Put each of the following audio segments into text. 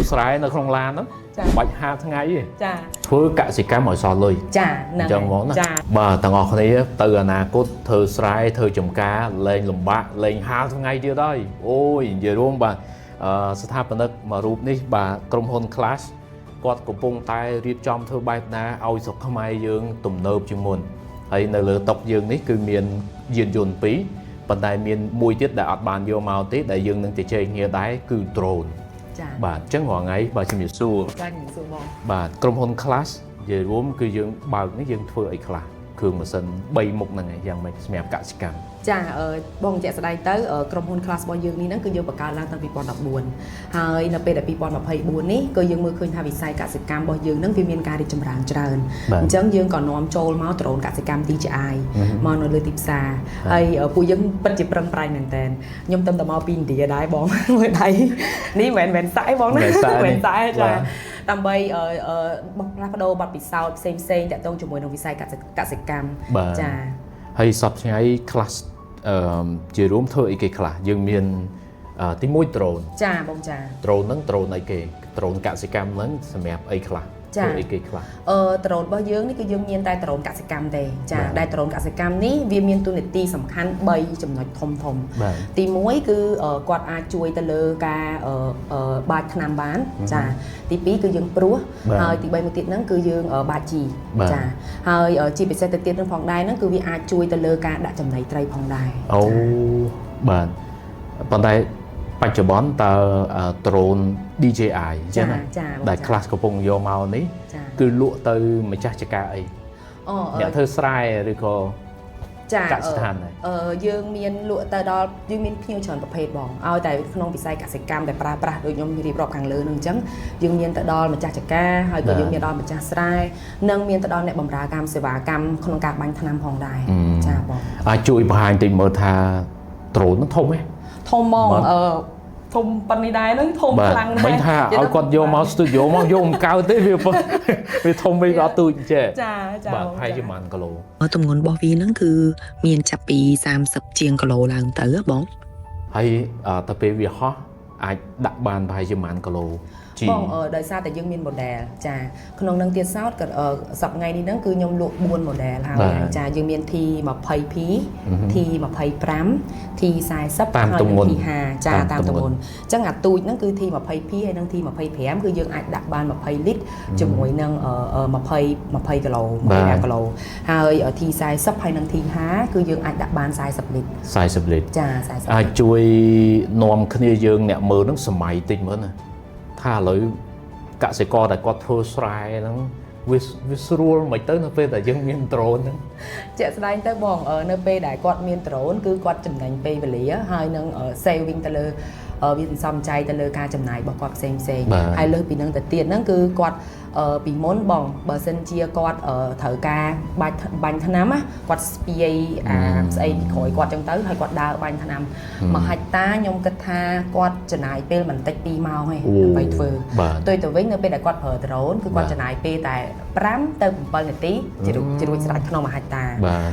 ធ្វើស្រែនៅក្នុងឡានហ្នឹងបាច់ហាលថ្ងៃទេចាធ្វើកសិកម្មឲ្យសល់លុយចាអញ្ចឹងហ្មងណាបាទទាំងអស់គ្នាទៅអនាគតធ្វើស្រែធ្វើចម្ការលែងលំបាកលែងហាលថ្ងៃទៀតហើយអូយនិយាយរួមបាទស្ថាបនិកមួយរូបនេះបាទក្រុមហ៊ុន Clash គាត់កំពុងតែរៀបចំធ្វើបែបណាឲ្យស្រុកខ្មែរយើងទំនើបជាងមុនហើយនៅលើតុយើងនេះគឺមានយានយន្ត2ប៉ុន្តែមានមួយទៀតដែលអត់បានយកមកទេដែលយើងនឹងជជែកគ្នាដែរគឺ drone ចាបាទអញ្ចឹងរាល់ថ្ងៃបាទជំរាបសួរចាជំរាបសួរបងបាទក្រុមហ៊ុន Clash និយាយរួមគឺយើងបើកនេះយើងធ្វើអីខ្លះគ្រឿងម៉ាស៊ីន3មុខហ្នឹងឯងយ៉ាងម៉េចសម្រាប់កសិកម្មចាបងជាក់ស្ដែងទៅក្រុមហ៊ុន Clash របស់យើងនេះហ្នឹងគឺយើងបង្កើតឡើងតាំងពី2014ហើយនៅពេលដែល2024នេះគឺយើងមើលឃើញថាវិស័យកសិកម្មរបស់យើងហ្នឹងវាមានការរីកចម្រើនច្រើនអញ្ចឹងយើងក៏នាំចូលមកដ្រូនកសិកម្ម DJI មកនៅលើទីផ្សារហើយពួកយើងពិតជាប្រឹងប្រែងមែនតើខ្ញុំទៅមកពីឥណ្ឌាដែរបងមើលដៃនេះមិនមែនសាយបងណាមិនសាយចាដើម្បីបផ្លាស់ប្ដូរបទពិសោធន៍ផ្សេងៗតាក់ទងជាមួយនឹងវិស័យកសិកម្មចាហើយសពថ្ងៃ Clash ជារួមធ្វើអីគេខ្លះយើងមានទី1 drone ចាបងចា drone ហ្នឹង drone អីគេ drone កសិកម្មហ្នឹងសម្រាប់អីខ្លះធ្វើអីគេខ្លះdrone របស់យើងនេះគឺយើងមានតែ drone កសិកម្មទេចាដែល drone កសិកម្មនេះវាមានតួនាទីសំខាន់3ចំណុចធំទី1គឺគាត់អាចជួយទៅលើការបាចថ្នាំបានចាទី2គឺយើងព្រោះហើយទី3មួយទៀតហ្នឹងគឺយើងបាចជីចាហើយជាពិសេសទៅទៀតនឹងផងដែរហ្នឹងគឺវាអាចជួយទៅលើការដាក់ចំណីត្រីផងដែរអូបាទប៉ុន្តែបច្ចុប្បន្នតើ drone DJI អញ្ចឹងណាដែល Clash កំពុងយកមកនេះគឺលក់ទៅម្ចាស់ចការអីអ្នកធ្វើស្រែឬក៏កសិដ្ឋានដែរយើងមានលក់ទៅដល់យើងមានភ្ញៀវច្រើនប្រភេទបងឲ្យតែក្នុងវិស័យកសិកម្មដែលប្រើប្រាស់ដូចខ្ញុំរៀបរាប់ខាងលើនឹងអញ្ចឹងយើងមានទៅដល់ម្ចាស់ចការហើយក៏យើងមានដល់ម្ចាស់ស្រែនិងមានទៅដល់អ្នកបម្រើកម្មសេវាកម្មក្នុងការបាញ់ថ្នាំផងដែរចាបងអាចជួយបង្ហាញតិចមើលថា drone ហ្នឹងធំទេធំហ្មងធំប៉ុណ្នេះដែរហ្នឹងធំខ្លាំងដែរមិនថាឲ្យគាត់យកមក studio មកយកមិនកើតទេវាធំវិញអត់ទូចចេះចាបាទហើយជាប៉ុន្មានគីឡូទម្ងន់របស់វាហ្នឹងគឺមានចាប់ពី30ជាងគីឡូឡើងទៅបងហើយទៅពេលវាហោះអាចដាក់បានប្រហែលជាប៉ុន្មានគីឡូបងដោយសារតែយើងមាន model ចាក្នុងនឹងទៀតសោតក៏សប្តាហ៍ថ្ងៃនេះហ្នឹងគឺខ្ញុំលក់4 model ហើយចាយើងមាន T20P T25 T40 ហើយនិង T50 ចាតាមទម្ងន់អញ្ចឹងអាទូចហ្នឹងគឺ T20P ហើយនិង T25 គឺយើងអាចដាក់បាន20លីត្រជាមួយនឹង20គីឡូ20គីឡូហើយ T40 ហើយនិង T50 គឺយើងអាចដាក់បាន40លីត្រ40លីត្រចា40អាចជួយនាំគ្នាយើងអ្នកមើលហ្នឹងសម័យតិចមើលណាថាឥឡូវកសិករដែលគាត់ធ្វើស្រែហ្នឹងវាស្រួលមិនទៅនៅពេលដែលយើងមាន drone ហ្នឹងជាក់ស្ដែងទៅបងនៅពេលដែលគាត់មាន drone គឺគាត់ចំណេញពេលវេលាហើយនឹង saving ទៅលើវាសន្សំចៃទៅលើការចំណាយរបស់គាត់ផ្សេងហើយលើសពីហ្នឹងទៅទៀតហ្នឹងគឺគាត់ពីមុនបងបើសិនជាគាត់ត្រូវការបាញ់ថ្នាំណាគាត់ស្ពាយស្អីពីក្រោយគាត់ចឹងទៅហើយគាត់ដើរបាញ់ថ្នាំមួយហិកតាខ្ញុំគិតថាគាត់ចំណាយពេលមិនតិច2ម៉ោងទេដើម្បីធ្វើផ្ទុយទៅវិញនៅពេលដែលគាត់ប្រើ drone គឺគាត់ចំណាយពេលតែ5ទៅ7នាទីជារួចស្រេចក្នុងមួយហិកតា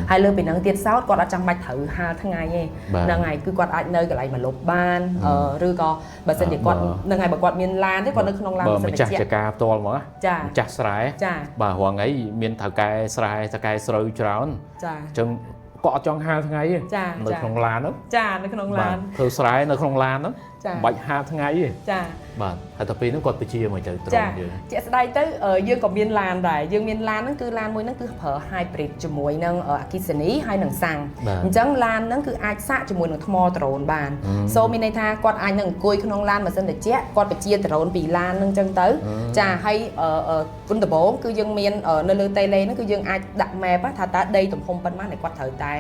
ហើយលើពីហ្នឹងទៀតសោតគាត់អត់ចាំបាច់ត្រូវហាលថ្ងៃទេហ្នឹងហើយគឺគាត់អាចនៅកន្លែងមួយលប់បានឬក៏បើសិនជាគាត់ហ្នឹងហើយបើគាត់មានឡានទេគាត់នៅក្នុងឡានម្ចាស់ចការផ្ទាល់ហ្មងចាម្ចាស់ស្រែបាទរងថ្ងៃមានថៅកែស្រែថៅកែស្រូវច្រើនចាអញ្ចឹងគាត់អត់ចង់ហាលថ្ងៃទេនៅក្នុងឡានហ្នឹងចានៅក្នុងឡានធ្វើស្រែនៅក្នុងឡានហ្នឹងមិនបាច់ហាលថ្ងៃទេចាបាទហើយទៅពេលហ្នឹងគាត់បញ្ជាមកទៅត្រង់យើងជាក់ស្ដែងទៅយើងក៏មានឡានដែរយើងមានឡានហ្នឹងគឺឡានមួយហ្នឹងគឺប្រើ hybrid ជាមួយនឹងអគ្គិសនីហើយនឹងសាំងអញ្ចឹងឡានហ្នឹងគឺអាចសាកជាមួយនឹងថ្មដ្រូនបានសូមានន័យថាគាត់អាចនឹងអង្គុយក្នុងឡានម៉ាស៊ីនត្រជាក់គាត់បញ្ជាដ្រូនពីឡានហ្នឹងអញ្ចឹងទៅចាហើយគុណដំបូងគឺយើងមាននៅលើតេឡេហ្នឹងគឺយើងអាចដាក់ map ថាតើដីទំហំប៉ុន្មានដែលគាត់ត្រូវតែ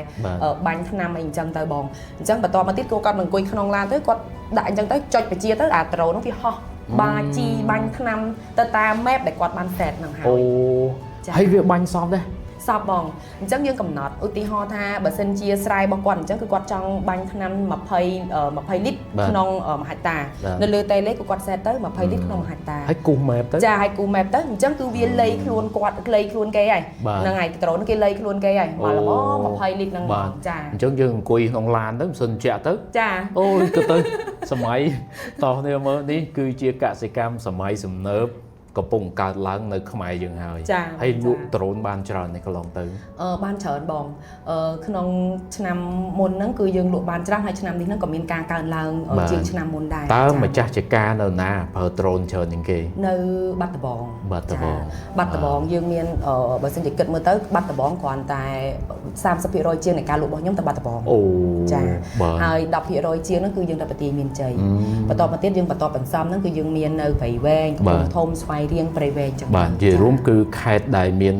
បាញ់ថ្នាំអីអញ្ចឹងទៅបងអញ្ចឹងបន្តមកទៀតគាត់អង្គុយក្នុងឡានទៅគាត់ដាក់អញ្ចឹងទៅចុចបញ្ជាទៅអាដ្រូនហ្នឹងវាហោះបាជីបាញ់ថ្នាំទៅតាម map ដែលគាត់បាន set ហ្នឹងហើយអូហើយវាបាញ់សមដែរស សពបងអញ្ចឹងយើងកំណត់ឧទាហរណ៍ថាបើសិនជាស្រ័យរបស់គាត់អញ្ចឹងគឺគាត់ចង់បាញ់ថ្នាំ20លីត្រក្នុង1ហិកតានៅលើតេឡេគាត់សេតទៅ20លីត្រក្នុង1ហិកតា ហើយគូស map ទៅ ចាហើយគូ map ទៅអញ្ចឹងគឺវាលៃខ្លួនគាត់លៃខ្លួនគេហើយហ្នឹងហើយដ្រូនគេលៃខ្លួនគេហើយមកល្មម20លីត្រហ្នឹងបងចាអញ្ចឹងយើងអង្គុយក្នុងឡានទៅមិនសិនជាក់ទៅចាអូយទៅសម័យតោះនេះមើលនេះគឺជាកសិកម្មសម័យសំណើបកំពុងកើតឡើងនៅខ្មែរយើងហើយហើយលក់ដ្រូនបានច្រើននេះកន្លងទៅបានច្រើនបងក្នុងឆ្នាំមុនហ្នឹងគឺយើងលក់បានច្រើនហើយឆ្នាំនេះហ្នឹងក៏មានការកើនឡើងជាងឆ្នាំមុនដែរតើម្ចាស់ចការនៅណាប្រើដ្រូនច្រើនជាងគេនៅបាត់ដំបងបាត់ដំបងយើងមានបើសិនជាគិតមើលទៅបាត់ដំបងគ្រាន់តែ30%ជាងនៃការលក់របស់ខ្ញុំទៅបាត់ដំបងអូចាហើយ10%ជាងហ្នឹងគឺយើងទៅប្រទេសមានជ័យបន្តមកទៀតយើងបន្តបន្សំហ្នឹងគឺយើងមាននៅព្រៃវែងកំពង់ធំស្វាយរៀងព្រៃវែងចឹងបាទនិយាយរួមគឺខេត្តដែលមាន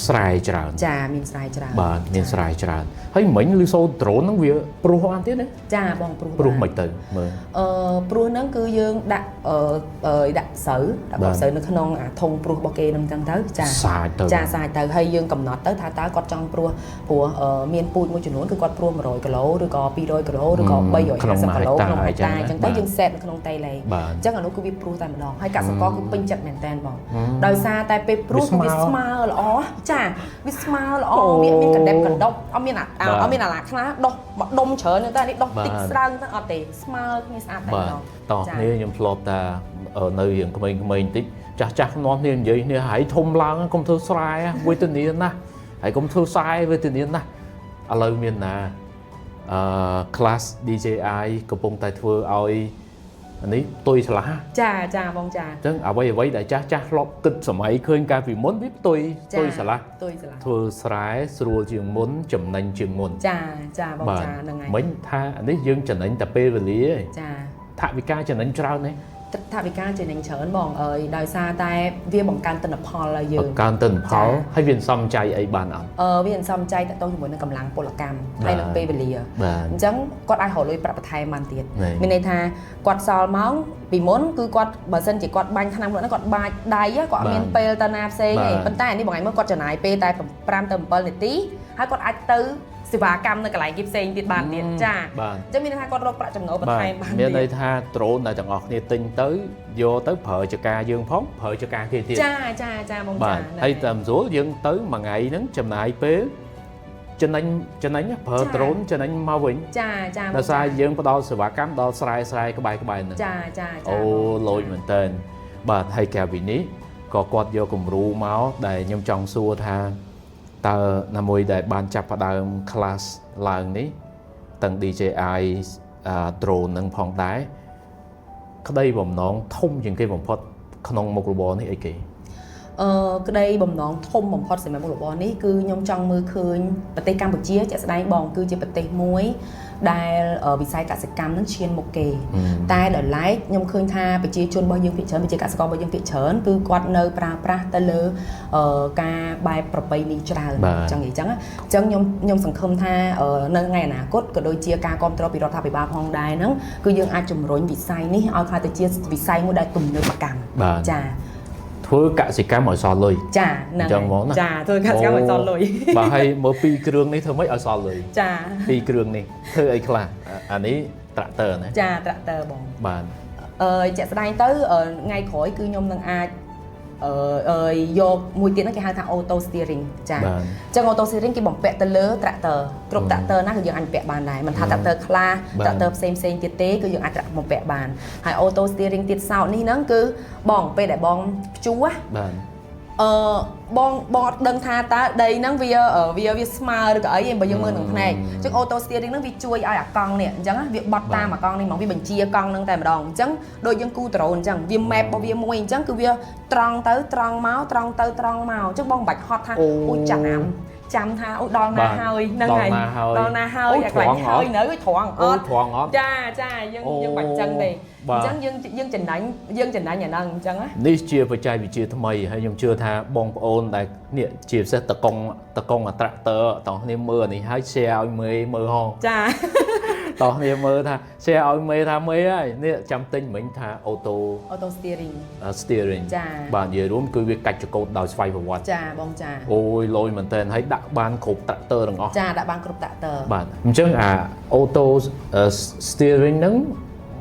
ស្រែច្រើនចាមានស្រែច្រើនបាទមានស្រែច្រើនហើយមិញឮសូរដ្រូនហ្នឹងវាព្រោះបានទៀតណាចាបងព្រោះមិនទៅមើលព្រោះហ្នឹងគឺយើងដាក់ដាក់ស្រូវនៅក្នុងអាធុងព្រោះរបស់គេហ្នឹងចឹងទៅសាច់ទៅហើយយើងកំណត់ទៅថាតើគាត់ចង់ព្រោះមានពូជមួយចំនួនគឺគាត់ព្រោះ100គីឡូឬក៏200គីឡូឬក៏350គីឡូក្នុងហិកតាចឹងទៅយើងសេតនៅក្នុងតេឡេអញ្ចឹងអានោះគឺវាព្រោះតែម្ដងហើយកសិករគឺពេញចិត្តមែនតើបងដោយសារតែពេលព្រោះគឺវាស្មើល្អចាវាស្មើល្អវាមានកណ្ដេបកណ្ដប់អត់មានអាឡាខ្លះដុសដុំច្រើនទៅតែនេះដុសតិចស្រើងទៅអត់ទេស្មើគ្នាស្អាតតែម្ដងតោះនេះខ្ញុំធ្លាប់តែនៅរឿងក្មេងៗតិចចាស់នាំគ្នានិយាយគ្នាហើយធំឡើងកុំធ្វើស្រែវេទនាណាស់ហើយកុំធ្វើខ្សែវេទនាណាស់ឥឡូវមានណាclass DJI កំពុងតែធ្វើឲ្យនេះផ្ទុយឆ្លាស់ចាបងចាអញ្ចឹងអ្វីដែលចាស់ធ្លាប់គិតសម័យឃើញកាលពីមុនវាផ្ទុយឆ្លាស់ធ្វើស្រែស្រួលជាងមុនចំណេញជាងមុនចាបងចាហ្នឹងហើយមិញថានេះយើងចំណេញតែពេលវេលាឯងចាថវិកាចំណេញច្រើនទេថវិកាចំណេញច្រើនបងអើយដោយសារតែវាបង្កើនទិន្នផលឲ្យយើងបង្កើនទិន្នផលហើយវាសំចៃអីបានអត់វាសំចៃតទៅជាមួយនឹងកម្លាំងពលកម្មហើយនឹងពេលវេលាអញ្ចឹងគាត់អាចរកលុយប្រាក់បន្ថែមបានទៀតមានន័យថាគាត់សល់ម៉ោងពីមុនគឺគាត់បើសិនជាគាត់បាញ់ឆ្នាំនោះគាត់បាច់ដៃគាត់អត់មានពេលទៅណាផ្សេងទេប៉ុន្តែនេះបងឯងមើលគាត់ចំណាយពេលតែ5ទៅ7នាទីហើយគាត់អាចទៅសេវាកម្មនៅកន្លែងគេផ្សេងទៀតបានទៀតចាអញ្ចឹងមានន័យថាគាត់រកប្រាក់ចំណូលបន្ថែមបានមានន័យថាដ្រូនដែលទាំងអស់គ្នាទិញទៅយកទៅប្រើចការយើងផងប្រើចការគេទៀតចាបងចាហើយតាមស្រួលយើងទៅមួយថ្ងៃហ្នឹងចំណាយពេលចំណេញប្រើដ្រូនចំណេញមកវិញចាដោយសារយើងផ្ដល់សេវាកម្មដល់ស្រែក្បែរហ្នឹងចាអូលូចមែនតើបាទហើយកាលពីនេះក៏គាត់យកគំរូមកដែលខ្ញុំចង់សួរថាតើណាមួយដែលបានចាប់ផ្ដើម class ឡើងនេះទាំង DJI drone នឹងផងដែរក្តីបំណងធំជាងគេបំផុតក្នុងមុខរបរនេះអីគេក្តីបំណងធំបំផុតសម្រាប់មុខរបរនេះគឺខ្ញុំចង់មើលឃើញប្រទេសកម្ពុជាជាក់ស្ដែងបងគឺជាប្រទេសមួយដែលវិស័យកសិកម្មនឹងឈានមុខគេតែដល់ឡែកខ្ញុំឃើញថាប្រជាជនរបស់យើងភាគច្រើនប្រជាកសិកររបស់យើងភាគច្រើនគឺគាត់នៅប្រើប្រាស់ទៅលើការបែបប្រពៃណីច្រើនអញ្ចឹងខ្ញុំសង្ឃឹមថានៅថ្ងៃអនាគតក៏ដូចជាការគ្រប់គ្រងពីរដ្ឋាភិបាលផងដែរហ្នឹងគឺយើងអាចជំរុញវិស័យនេះឲ្យក្លាយទៅជាវិស័យមួយដែលទំនើបកម្មចាធ្វើកសិកម្មឲ្យសល់លុយចាហ្នឹងចឹងហ្មងណាចាធ្វើកសិកម្មឲ្យសល់លុយបាទហើយមើលពីគ្រឿងនេះធ្វើម៉េចឲ្យសល់លុយចាពីគ្រឿងនេះធ្វើអីខ្លះអានេះត្រាក់ទ័រណាចាត្រាក់ទ័របងបាទជាក់ស្ដែងទៅថ្ងៃក្រោយគឺខ្ញុំនឹងអាចយកមួយទៀតហ្នឹងគេហៅថា auto steering ចាអញ្ចឹង auto steering គេបំពាក់ទៅលើ tractor គ្រប់ tractor ណាគឺយើងអាចបំពាក់បានដែរមិនថា tractor ខ្លះ tractor ផ្សេងទៀតទេគឺយើងអាចបំពាក់បានហើយ auto steering ទៀតសោតនេះហ្នឹងគឺបងពេលដែលបងព្យួរបាទបងអត់ដឹងថាតើដីហ្នឹងវាស្មើឬក៏អីឯងបើយើងមើលនឹងភ្នែកអញ្ចឹង auto steering ហ្នឹងវាជួយឲ្យអាកង់នេះអញ្ចឹងវាបត់តាមអាកង់នេះហ្មងវាបញ្ជាកង់ហ្នឹងតែម្ដងអញ្ចឹងដូចយើងគូដ្រូនអញ្ចឹងវា map របស់វាមួយអញ្ចឹងគឺវាត្រង់ទៅត្រង់មកត្រង់ទៅត្រង់មកអញ្ចឹងបងមិនបាច់ហត់ថាអូចាំថាអូដល់ណាហើយហ្នឹងហើយដល់ណាហើយអាកន្លែងហើយនៅត្រង់អត់ចាយើងបាច់ចឹងទេអញ្ចឹងយើងចំណេញអាហ្នឹងអញ្ចឹងណានេះជាបច្ចេកវិទ្យាថ្មីហើយខ្ញុំជឿថាបងប្អូនដែលនេះជាពិសេសតកុងអាត្រាក់ទ័រតោះគ្នាមើលនេះហើយ share ឲ្យមើលហងចា តោះនេះមើលថា share ឲ្យមេថាមេហើយនេះចាំទិញមិញថា auto steering steering ចា បាទនិយាយរួមគឺវាកាច់ចកោតដោយស្វ័យប្រវត្តិ ចាបងចា អូយលយមែនតើហើយដាក់បានគ្រប់ tractor ទាំងអស់ ចាដាក់បានគ្រប់ tractor បាទអញ្ចឹងអា auto steering ហ្នឹង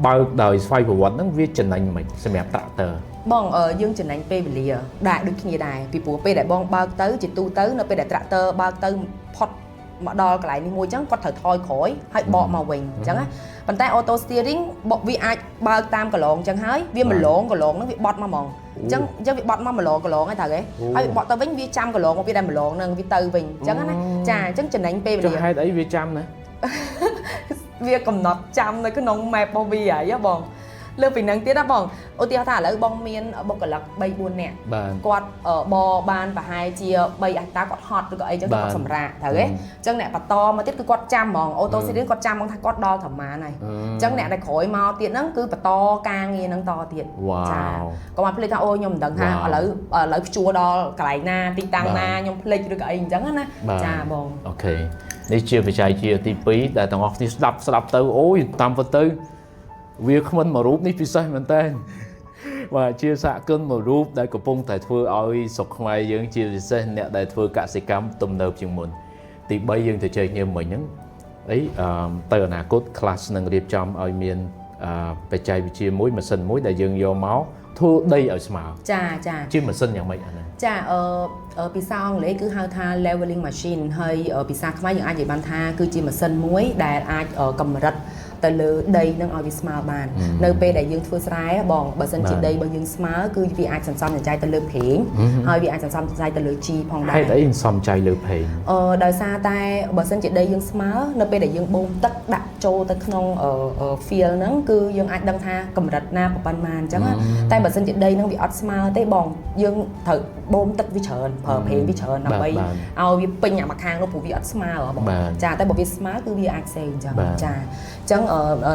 បើកដោយស្វ័យប្រវត្តិហ្នឹងវាចំណេញមិនសម្រាប់ tractor បងយើងចំណេញពេលវេលាដែរដូចគ្នាដែរពីព្រោះពេលដែលបងបើកទៅជាទូទៅនៅពេលដែល tractor បើកទៅផុតមកដល់កន្លែងនេះមួយអញ្ចឹងគាត់ត្រូវថយក្រោយហើយបកមកវិញអញ្ចឹងណាប៉ុន្តែ auto steering វាអាចបើកតាមកន្លងអញ្ចឹងហើយវាម្លងហ្នឹងវាបត់មកហ្មងអញ្ចឹងវាបត់មកម្លងហើយត្រូវទេហើយបត់ទៅវិញវាចាំកន្លងមកវាដែលម្លងហ្នឹងវាទៅវិញអញ្ចឹងណាចាអញ្ចឹងចំណេញពេលវេលា ហេតុអីវាចាំណា វាកំណត់ចាំនៅក្នុង map របស់វាហើយបងលើពីហ្នឹងទៀតណាបងឧទាហរណ៍ថាឥឡូវបងមានបុគ្គលិក 3-4 នាក់គាត់បបានប្រហែលជា3អាតាគាត់ហត់ឬក៏អីចឹងគាត់សម្រាកត្រូវទេអញ្ចឹងអ្នកបន្តមកទៀតគឺគាត់ចាំហ្មងអូតូស៊ីរីគាត់ចាំហ្មងថាគាត់ដល់ត្រម៉ានហើយអញ្ចឹងអ្នកដែលក្រោយមកទៀតហ្នឹងគឺបន្តការងារហ្នឹងតទៀតចាគាត់មកភ្លេចថាអូខ្ញុំមិនដឹងថាឥឡូវភ្ជួរដល់កន្លែងណាទីតាំងណាខ្ញុំភ្លេចឬក៏អីអញ្ចឹងណាចាបងអូខេនេះជាបច្ចេកវិទ្យាទី2ដែលទាំងអស់គ្នាស្ដាប់ទៅអូយតាមពិតទៅវាគ្មិនមួយរូបនេះពិសេសមែនតើបាទជាសហគមន៍មួយរូបដែលកំពុងតែធ្វើឲ្យស្រុកខ្មែរយើងជាពិសេសអ្នកដែលធ្វើកសិកម្មទំនើបជាងមុនទី3យើងទៅជែកគ្នាមិញហ្នឹងអីទៅអនាគត class នឹងរៀបចំឲ្យមានបច្ចេកវិទ្យាមួយម៉ាស៊ីនមួយដែលយើងយកមកធ្វើដីឲ្យស្មើចាជាម៉ាស៊ីនយ៉ាងម៉េចអាហ្នឹងចាភាសាអង់គ្លេសគឺហៅថា leveling machine ហើយភាសាខ្មែរយើងអាចនិយាយបានថាគឺជាម៉ាស៊ីនមួយដែលអាចកម្រិតទៅលើដីនឹងឲ្យវាស្មើបាននៅពេលដែលយើងធ្វើស្រែបងបើសិនជាដីរបស់យើងស្មើគឺវាអាចសន្សំសំចៃទៅលើប្រេងហើយវាអាចសន្សំសំចៃទៅលើជីផងដែរហេតុអីសន្សំចៃលើប្រេងដោយសារតែបើសិនជាដីយើងស្មើនៅពេលដែលយើងបូមទឹកដាក់ចូលទៅក្នុង field ហ្នឹងគឺយើងអាចដឹងថាកម្រិតណាប៉ុណ្ណាអញ្ចឹងតែបើសិនជាដីហ្នឹងវាអត់ស្មើទេបងយើងត្រូវបូមទឹកវាច្រើនប្រើប្រេងវាច្រើនដើម្បីឲ្យវាពេញអាមួយខាងនោះព្រោះវាអត់ស្មើបងចាតែបើវាស្មើគឺវាអាចសេអញ្ចឹងចាអញ្ចឹង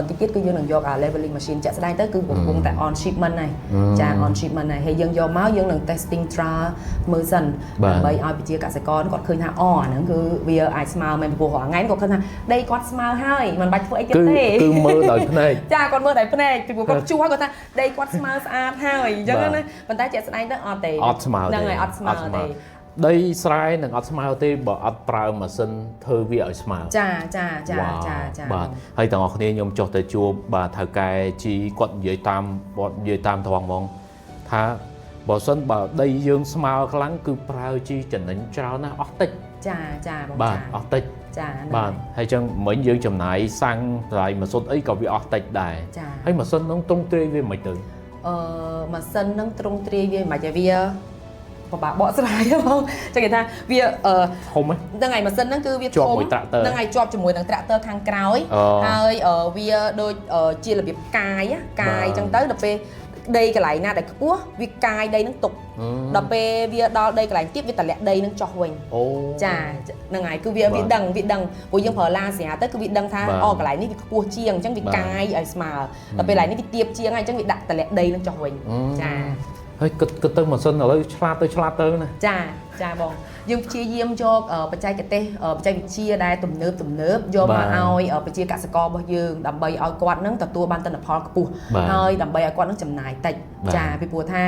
ទីទៀតគឺយើងនឹងយក leveling machine ចាក់ស្ដែងទៅគឺកំពុងតែ on shipment ហើយចា on shipment ហើយយើងយកមកយើងនឹង testing trial មើលសិនដើម្បីឲ្យប្រជាកសិករគាត់ឃើញថាអាហ្នឹងគឺវាអាចស្មើមែនព្រោះរាល់ថ្ងៃគាត់ឃើញថាដីគាត់ស្មើហើយមិនបាច់ធ្វើអីទៀតទេគឺមើលដោយភ្នែកចាគាត់មើលដោយភ្នែកពីព្រោះគាត់ជួគាត់ថាដីគាត់ស្មើស្អាតហើយអញ្ចឹងណាប៉ុន្តែជាក់ស្ដែងទៅអត់ទេហ្នឹងហើយអត់ស្មើទេដីស្រែនឹងអត់ស្មើទេបើអត់ប្រើម៉ាស៊ីនធ្វើវាឲ្យស្មើចាបាទហើយទាំងអស់គ្នាខ្ញុំចុះទៅជួបបាទថៅកែជីគាត់និយាយតាមត្រង់ហ្មងថាបើសិនបើដីយើងស្មើខ្លាំងគឺប្រើជីចំណេញច្រើនណាស់អស់តិចចាបងបាទអស់តិចចាបាទហើយចឹងមិញយើងចំណាយសាំងតម្លៃម៉ាស៊ីនអីក៏វាអស់តិចដែរហើយម៉ាស៊ីនហ្នឹងទ្រង់ទ្រាយវាមិនទៅម៉ាស៊ីនហ្នឹងទ្រង់ទ្រាយវាមិនអាចវាបបាក់បកស្រាយហ្មងចឹងគេថាវាធំហ្នឹងហើយម៉ាស៊ីនហ្នឹងគឺវាធំហ្នឹងហើយជាប់ជាមួយនឹង tractor ខាងក្រោយហើយវាដូចជារបៀបកាយចឹងទៅដល់ពេលដីកន្លែងណាដែលខ្ពស់វាកាយដីនឹងទុកដល់ពេលវាដល់ដីកន្លែងទៀតវាតម្លាក់ដីនឹងចុះវិញចាហ្នឹងហើយគឺវាដឹងព្រោះយើងប្រើឡាស្រាទៅគឺវាដឹងថាកន្លែងនេះវាខ្ពស់ជាងអញ្ចឹងវាកាយឲ្យស្មើដល់ពេលកន្លែងនេះវាទាបជាងហើយអញ្ចឹងវាដាក់តម្លាក់ដីនឹងចុះវិញចាហើយគិតទៅម៉ាស៊ីនឥឡូវឆ្លាតទៅណាចាបងយើងព្យាយាមយកបច្ចេកទេសបច្ចេកវិទ្យាដែលទំនើបយកមកឲ្យប្រជាកសិកររបស់យើងដើម្បីឲ្យគាត់នឹងទទួលបានទិន្នផលខ្ពស់ហើយដើម្បីឲ្យគាត់នឹងចំណាយតិចចាពីព្រោះថា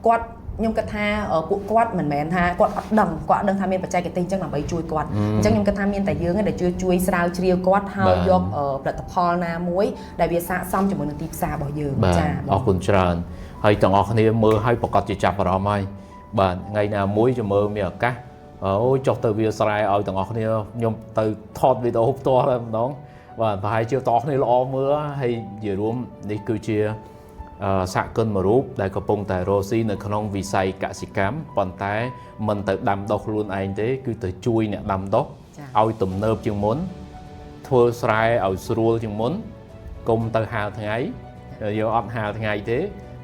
គាត់ខ្ញុំគិតថាពួកគាត់មិនមែនថាគាត់អត់ដឹងថាមានបច្ចេកទេសអញ្ចឹងដើម្បីជួយគាត់អញ្ចឹងខ្ញុំគិតថាមានតែយើងដែលជួយស្រាវជ្រាវគាត់ហើយយកផលិតផលណាមួយដែលវាស័ក្តិសមជាមួយនឹងទីផ្សាររបស់យើងចាអរគុណច្រើនហើយទាំងអស់គ្នាមើលឲ្យប្រកាសជាចាប់អារម្មណ៍ហើយបាទថ្ងៃណាមួយจะមើលមានឱកាសអូចុះទៅវាស្រែឲ្យទាំងអស់គ្នាខ្ញុំទៅថតវីដេអូផ្ទាល់តែម្ដងបាទប្រហែលជាទាំងអស់គ្នាល្អមើលហើយនិយាយរួមនេះគឺជាសហគមន៍មួយរូបដែលកំពុងតែរស់ស៊ីនៅក្នុងវិស័យកសិកម្មប៉ុន្តែមិនទៅដាំដុះខ្លួនឯងទេគឺទៅជួយអ្នកដាំដុះឲ្យទំនើបជាងមុនធ្វើស្រែឲ្យស្រួលជាងមុនកុំទៅហាលថ្ងៃយកអត់ហាលថ្ងៃទេ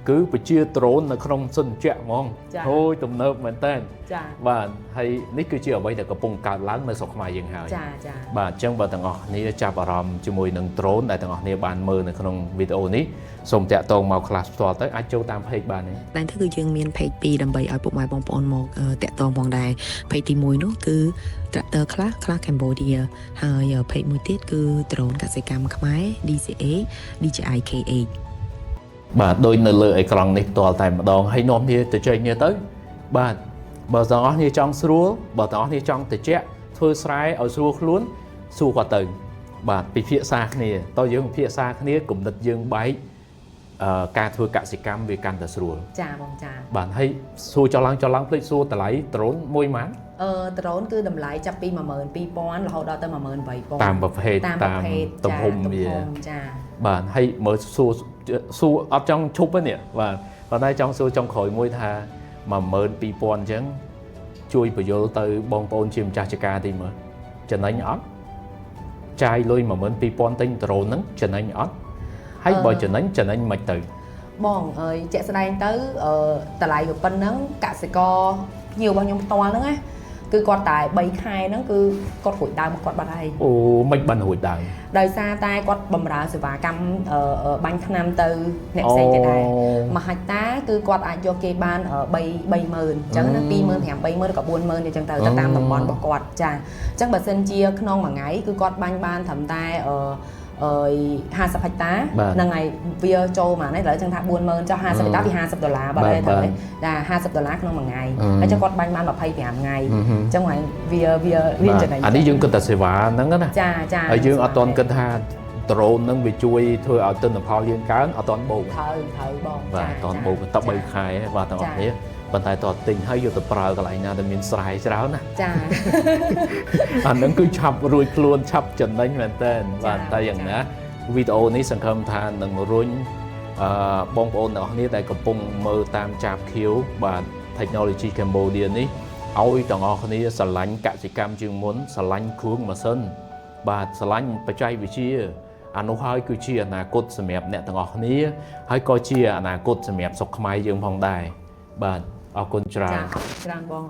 គឺប្រជាដ្រូននៅក្នុងសិនជាក់ហ្មង ចា៎ អូយទំនើបមែនតើ ចា បាទហើយនេះគឺជាអ្វីដែលកំពុងកើតឡើងនៅស្រុកខ្មែរយើងហើយ ចាចា បាទអញ្ចឹងបើទាំងអស់គ្នាចាប់អារម្មណ៍ជាមួយនឹងដ្រូនដែលទាំងអស់គ្នាបានមើលនៅក្នុងវីដេអូនេះសូមតាក់ទងមកខ្លះផ្ទាល់ទៅអាចចូលតាម page បានទេ តែទៅគឺយើងមាន page 2ដើម្បីឲ្យពុកម៉ែបងប្អូនមកតាក់ទងផងដែរ page ទី1នោះគឺ tractor ខ្លះ Cambodia ហើយ page មួយទៀតគឺ drone កសិកម្មខ្មែរ DCA DJI KH បាទដូចនៅលើអេក្រង់នេះផ្ទាល់តែម្ដងហើយនាំគ្នាទៅចេញគ្នាទៅបាទបើទាំងអស់គ្នាចង់ស្រួលបើទាំងអស់គ្នាចង់តិចធ្វើស្រែឲ្យស្រួលខ្លួនសួរគាត់ទៅបាទពិភាក្សាគ្នាតើយើងពិភាក្សាគ្នាគំនិតយើងបែកការធ្វើកសិកម្មវាកាន់តែស្រួល ចាបងចា បាទហើយសួរចុះឡើងភ្លេចសួរតម្លៃដ្រូនមួយម៉ាន drone គឺតម្លៃចាប់ពី 12000 រហូតដល់ទៅ 18000 តាមប្រភេទ តាមប្រភេទ ទំហំវា ចា បាទហើយមើលសួរអត់ចង់ឈប់ទេនេះបាទប៉ុន្តែចង់សួរចុងក្រោយមួយថា 12000 អញ្ចឹងជួយបញ្យល់ទៅបងប្អូនជាម្ចាស់ចការទីមើលចំណេញអត់ចាយលុយ 12000 ទិញដ្រូនហ្នឹងចំណេញអត់ហើយបើចំណេញមិនទៅ បងអើយជាក់ស្ដែងទៅតម្លៃវាប៉ុណ្ណឹងកសិករភ្ញៀវរបស់ខ្ញុំផ្ទាល់ហ្នឹងណាគឺគាត់តែ3ខែហ្នឹងគឺគាត់រួចដើមគាត់បាត់ហើយ អូមិនបានរួចដើម ដោយសារតែគាត់បម្រើសេវាកម្មបាញ់ថ្នាំទៅអ្នកផ្សេងទៀតដែរមួយហិកតាគឺគាត់អាចយកគេបាន 30000 អញ្ចឹងណា 25000 30000 ក៏ 40000 អញ្ចឹងទៅតាមតំបន់របស់គាត់ចាអញ្ចឹងបើសិនជាក្នុងមួយថ្ងៃគឺគាត់បាញ់បានត្រឹមតែ50ហិកតាហ្នឹងហើយវាចូលមកនេះឥឡូវចឹងថា40000ចុះ50ហិកតាវា$50បាត់ហើយទៅចា$50ក្នុងមួយថ្ងៃហើយចុះគាត់បាញ់បាន25ថ្ងៃអញ្ចឹងវាចំណេញ អានេះយើងគិតតែសេវាហ្នឹងណា ចាចា ហើយយើងអត់ទាន់គិតថាដ្រូនហ្នឹងវាជួយធ្វើឲ្យទិន្នផលយើងកើនអត់ទាន់បូក ត្រូវបង បាទអត់ទាន់បូកតែ3ខែបាទទាំងអស់គ្នាប៉ុន្តែតើទិញហើយយកទៅប្រើកន្លែងណាដែលមានស្រែច្រើនណា ចា អាហ្នឹងគឺឆាប់រួចខ្លួនឆាប់ចំណេញមែនតើបាទតែយ៉ាងណាវីដេអូនេះសង្ឃឹមថានឹងរុញបងប្អូនទាំងអស់គ្នាដែលកំពុងមើលតាមចាប់ខៀវបាទ Technology Cambodia នេះឲ្យទាំងអស់គ្នាស្រឡាញ់កសិកម្មជាងមុនស្រឡាញ់គ្រឿងម៉ាស៊ីនបាទស្រឡាញ់បច្ចេកវិទ្យាអានោះហើយគឺជាអនាគតសម្រាប់អ្នកទាំងអស់គ្នាហើយក៏ជាអនាគតសម្រាប់ស្រុកខ្មែរយើងផងដែរបាទអរគុណច្រើន ច្រើនបង